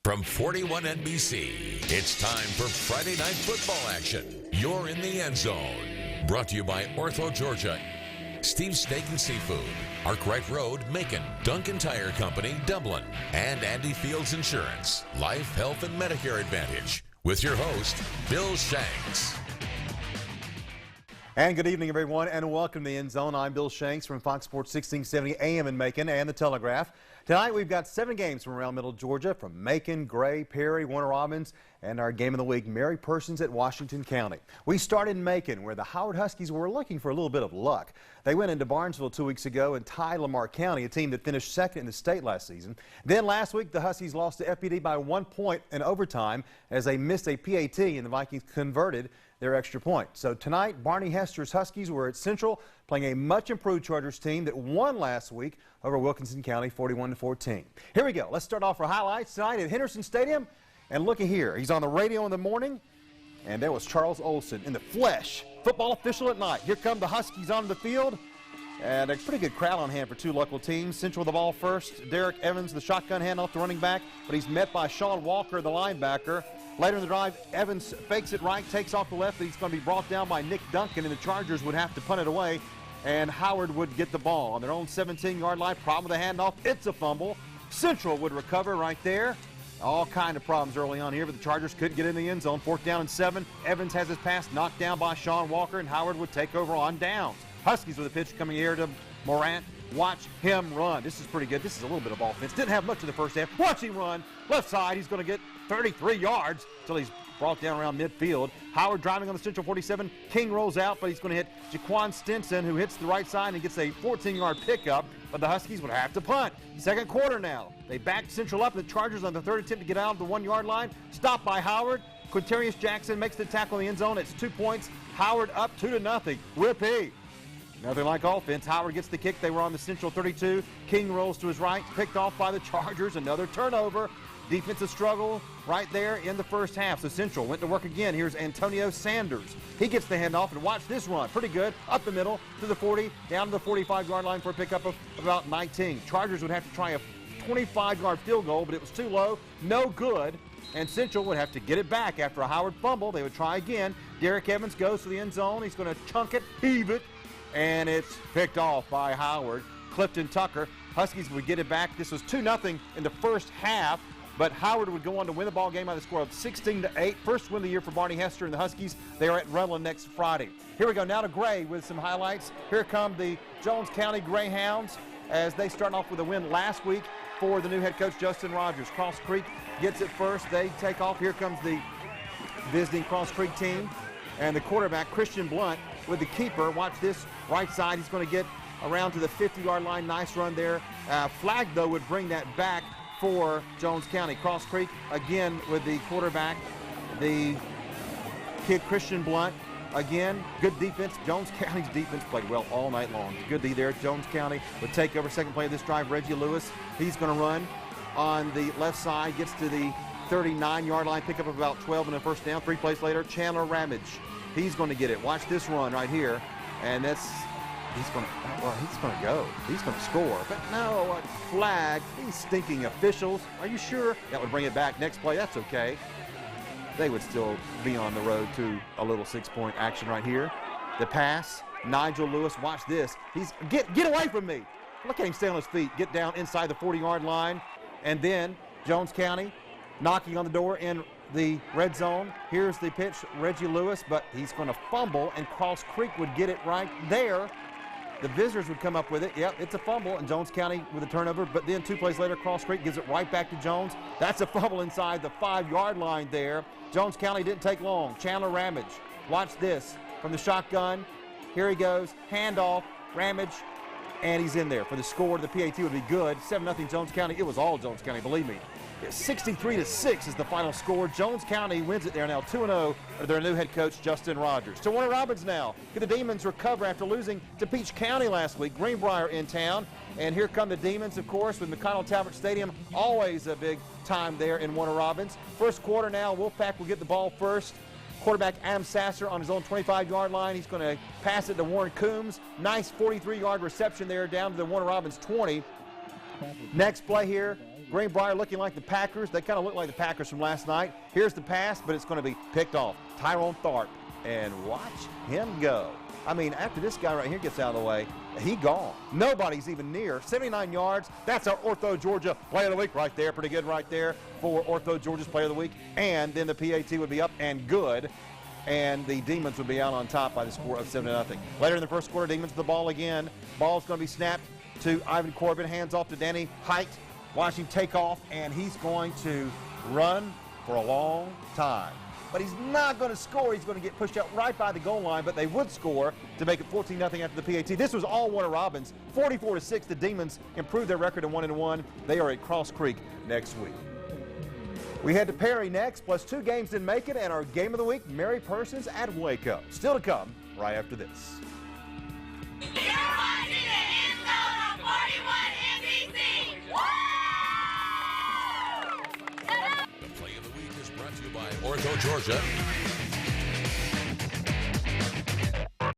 From 41 NBC, it's time for Friday Night Football action. You're in the end zone. Brought to you by Ortho, Georgia, Steve's Steak and Seafood, Arkwright Road, Macon, Duncan Tire Company, Dublin, and Andy Fields Insurance, Life, Health, and Medicare Advantage. With your host, Bill Shanks. And good evening, everyone, and welcome to the End Zone. I'm Bill Shanks from Fox Sports 1670 AM in Macon and the Telegraph. Tonight, we've got 7 games from around Middle Georgia, from Macon, Gray, Perry, Warner Robins, and our game of the week, Mary Persons at Washington County. We start in Macon, where the Howard Huskies were looking for a little bit of luck. They went into Barnesville 2 weeks ago and tied Lamar County, a team that finished second in the state last season. Then last week, the Huskies lost to FPD by 1 point in overtime as they missed a PAT, and the Vikings converted their extra point. So tonight, Barney Hester's Huskies were at Central, playing a much-improved Chargers team that won last week over Wilkinson County 41-14. Here we go. Let's start off for highlights tonight at Henderson Stadium. And looky here. He's on the radio in the morning, and there was Charles Olson in the flesh. Football official at night. Here come the Huskies on the field. And a pretty good crowd on hand for two local teams. Central the ball first. Derek Evans, the shotgun handoff to running back, but he's met by Sean Walker, the linebacker. Later in the drive, Evans fakes it right, takes off the left, but he's going to be brought down by Nick Duncan, and the Chargers would have to punt it away, and Howard would get the ball on their own 17-yard line. Problem with the handoff, it's a fumble. Central would recover right there. All kind of problems early on here, but the Chargers couldn't get in the end zone. 4th down and 7. Evans has his pass knocked down by Sean Walker, and Howard would take over on downs. Huskies with a pitch coming here to Morant. Watch him run. This is pretty good. This is a little bit of offense. Didn't have much in the first half. Watch him run. Left side, he's going to get 33 yards until he's brought down around midfield. Howard driving on the Central 47. King rolls out, but he's going to hit Jaquan Stinson, who hits the right side and gets a 14-yard pickup, but the Huskies would have to punt. Second quarter now. They backed Central up. The Chargers on the third attempt to get out of the 1-yard line. Stopped by Howard. Quintarius Jackson makes the tackle in the end zone. It's 2 points. Howard up 2-0. Whippy. Nothing like offense. Howard gets the kick. They were on the Central 32. King rolls to his right, picked off by the Chargers. Another turnover. Defensive struggle right there in the first half. So Central went to work again. Here's Antonio Sanders. He gets the handoff, and watch this run. Pretty good. Up the middle to the 40, down to the 45-yard line for a pickup of about 19. Chargers would have to try a 25-yard field goal, but it was too low. No good. And Central would have to get it back after a Howard fumble. They would try again. Derek Evans goes to the end zone. He's going to chunk it, heave it, and it's picked off by Howard. Clifton Tucker. Huskies would get it back. This was 2-0 in the first half, but Howard would go on to win the ball game by the score of 16-8. First win of the year for Barney Hester and the Huskies. They are at Redland next Friday. Here we go now to Gray with some highlights. Here come the Jones County Greyhounds as they start off with a win last week for the new head coach, Justin Rogers. Cross Creek gets it first. They take off. Here comes the visiting Cross Creek team. And the quarterback, Christian Blunt, with the keeper. Watch this right side. He's going to get around to the 50-yard line. Nice run there. Flag, though, would bring that back for Jones County. Cross Creek, again, with the quarterback, the kid, Christian Blunt. Again, good defense. Jones County's defense played well all night long. Good D there. Jones County would take over. Second play of this drive, Reggie Lewis. He's going to run on the left side. Gets to the 39-yard line. Pickup of about 12 in the first down. 3 plays later, Chandler Ramage. He's going to get it. Watch this run right here. And he's going to go. He's going to score. But no, a flag. These stinking officials. Are you sure? That would bring it back. Next play, that's okay. They would still be on the road to a little 6-point action right here. The pass, Nigel Lewis, watch this. Get away from me. Look at him stay on his feet. Get down inside the 40-yard line. And then Jones County knocking on the door in the red zone. Here's the pitch, Reggie Lewis, but he's going to fumble, and Cross Creek would get it right there. The visitors would come up with it. Yep, it's a fumble, and Jones County with a turnover, but then 2 plays later, Cross Creek gives it right back to Jones. That's a fumble inside the 5-yard line there. Jones County didn't take long. Chandler Ramage, watch this from the shotgun. Here he goes, handoff, Ramage, and he's in there for the score. The PAT would be good. 7-0 Jones County. It was all Jones County, believe me. 63-6 is the final score. Jones County wins it. They're now 2-0 under their new head coach, Justin Rogers. To Warner Robins now. Can the Demons recover after losing to Peach County last week? Greenbrier in town. And here come the Demons, of course, with McConnell Talbot Stadium. Always a big time there in Warner Robins. First quarter now. Wolfpack will get the ball first. Quarterback Adam Sasser on his own 25-yard line. He's going to pass it to Warren Coombs. Nice 43-yard reception there down to the Warner Robins 20. Next play here, Greenbrier looking like the Packers. They kind of look like the Packers from last night. Here's the pass, but it's going to be picked off. Tyrone Tharp, and watch him go. I mean, after this guy right here gets out of the way, he gone. Nobody's even near. 79 yards. That's our Ortho Georgia Player of the Week right there. Pretty good right there for Ortho Georgia's Player of the Week. And then the PAT would be up and good. And the Demons would be out on top by the score of 7-0. Later in the first quarter, Demons the ball again. Ball's going to be snapped to Ivan Corbin. Hands off to Danny Height. Watch him take off, and he's going to run for a long time. But he's not going to score. He's going to get pushed out right by the goal line, but they would score to make it 14-0 after the PAT. This was all Warner Robins. 44-6, the Demons improved their record to 1-1. They are at Cross Creek next week. We head to Perry next, plus 2 games in Macon, and our game of the week, Mary Persons at Waco. Still to come right after this. You're watching the End Zone on 41 NBC. Woo! The play of the week is brought to you by Ortho Georgia.